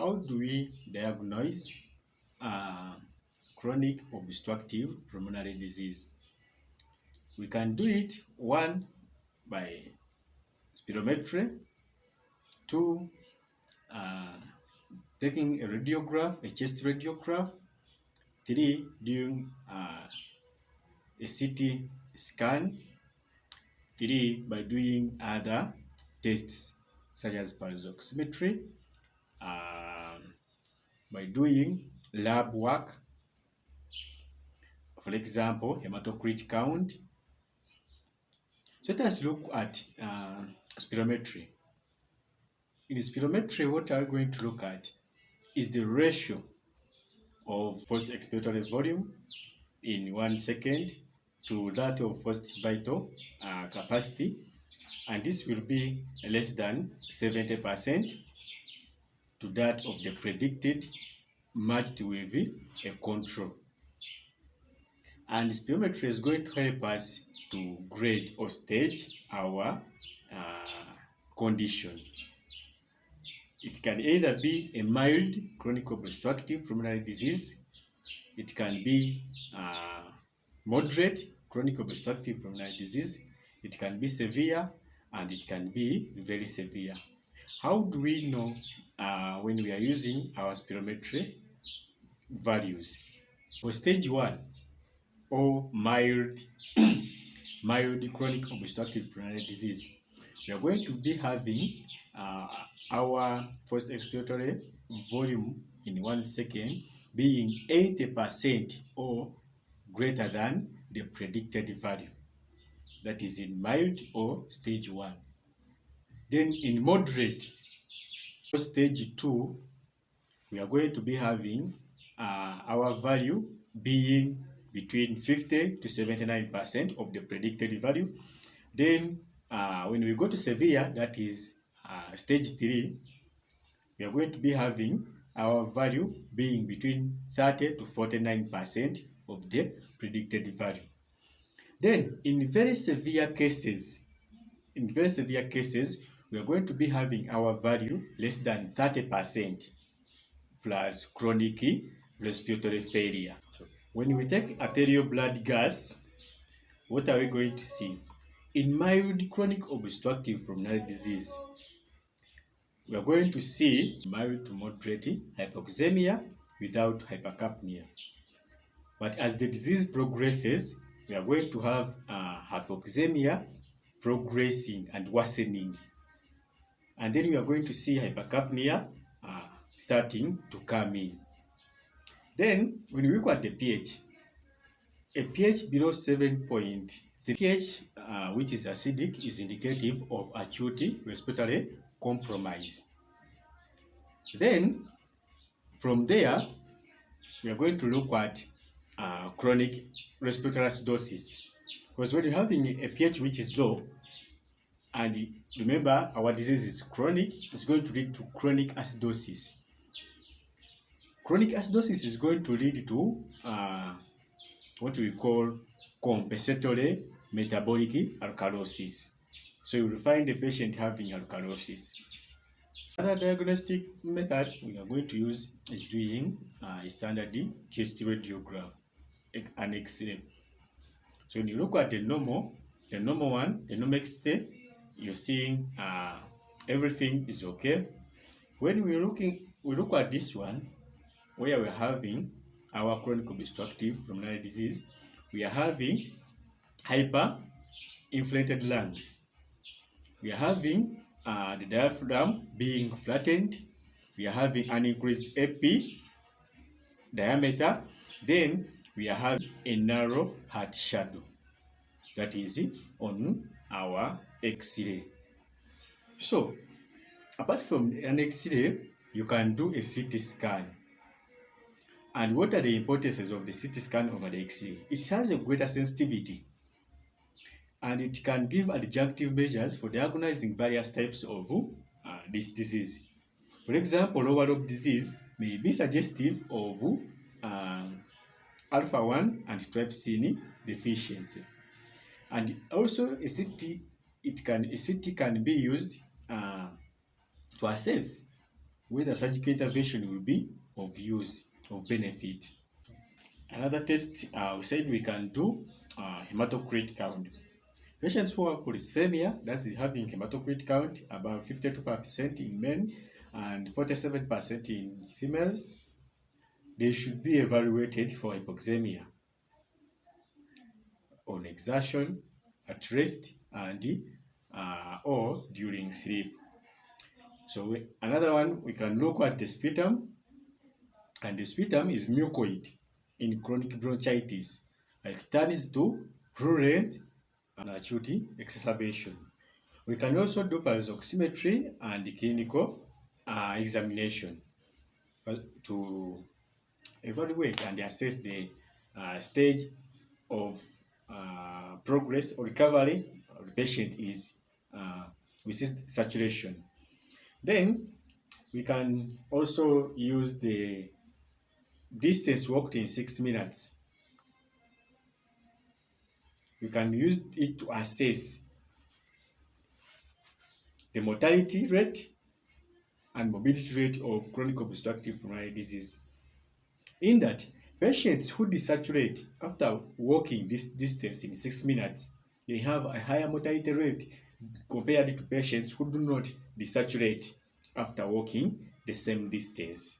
How do we diagnose chronic obstructive pulmonary disease? We can do it, one, by spirometry, two, taking a radiograph, a chest radiograph, three, doing a CT scan, three, by doing other tests such as pulse oximetry, by doing lab work, for example, hematocrit count. So let us look at spirometry. In spirometry, what are we going to look at is the ratio of forced expiratory volume in 1 second to that of forced vital capacity, and this will be less than 70% to that of the predicted, matched with a control. And spirometry is going to help us to grade or stage our condition. It can either be a mild chronic obstructive pulmonary disease, it can be moderate chronic obstructive pulmonary disease, it can be severe, and it can be very severe. How do we know when we are using our spirometry values? For stage 1 or mild chronic obstructive pulmonary disease, we are going to be having our forced expiratory volume in 1 second being 80% or greater than the predicted value. That is in mild or stage 1. Then in moderate or stage 2, we are going to be having our value being between 50 to 79% of the predicted value. Then when we go to severe, that is stage 3, we are going to be having our value being between 30 to 49% of the predicted value. Then in very severe cases, we are going to be having our value less than 30% plus chronic respiratory failure. So when we take arterial blood gas, what are we going to see? In mild chronic obstructive pulmonary disease, we are going to see mild to moderate hypoxemia without hypercapnia. But as the disease progresses, we are going to have hypoxemia progressing and worsening. And then we are going to see hypercapnia starting to come in. Then, when we look at the pH, a pH below 7.3, pH which is acidic is indicative of acute respiratory compromise. Then, from there, we are going to look at chronic respiratory acidosis. Because when you're having a pH which is low, and remember our disease is chronic, it's going to lead to chronic acidosis. Chronic acidosis is going to lead to what we call compensatory metabolic alkalosis. So you will find the patient having alkalosis. Another diagnostic method we are going to use is doing a standard chest radiograph, an X-ray. So when you look at the normal X-ray, you're seeing everything is okay. When we look at this one, where we're having our chronic obstructive pulmonary disease, we are having hyperinflated lungs. We are having the diaphragm being flattened. We are having an increased AP diameter. Then we are having a narrow heart shadow. That is on our X-ray. So, apart from an X-ray, you can do a CT scan. And what are the importances of the CT scan over the X-ray? It has a greater sensitivity, and it can give adjunctive measures for diagnosing various types of this disease. For example, lower lobe disease may be suggestive of alpha-1 antitrypsin deficiency. And also a CT can be used to assess whether surgical intervention will be of use, of benefit. Another test we said we can do hematocrit count. Patients who have polycythemia, that is having hematocrit count about 52% in men and 47% in females, they should be evaluated for hypoxemia on exertion, at rest, and or during sleep. So another one, we can look at the sputum, and the sputum is mucoid in chronic bronchitis. It turns to purulent and acute exacerbation. We can also do pulse oximetry and clinical examination to evaluate and assess the stage of progress or recovery of the patient is with saturation. Then we can also use the distance walked in 6 minutes. We can use it to assess the mortality rate and morbidity rate of chronic obstructive pulmonary disease. In that, patients who desaturate after walking this distance in 6 minutes, they have a higher mortality rate compared to patients who do not desaturate after walking the same distance.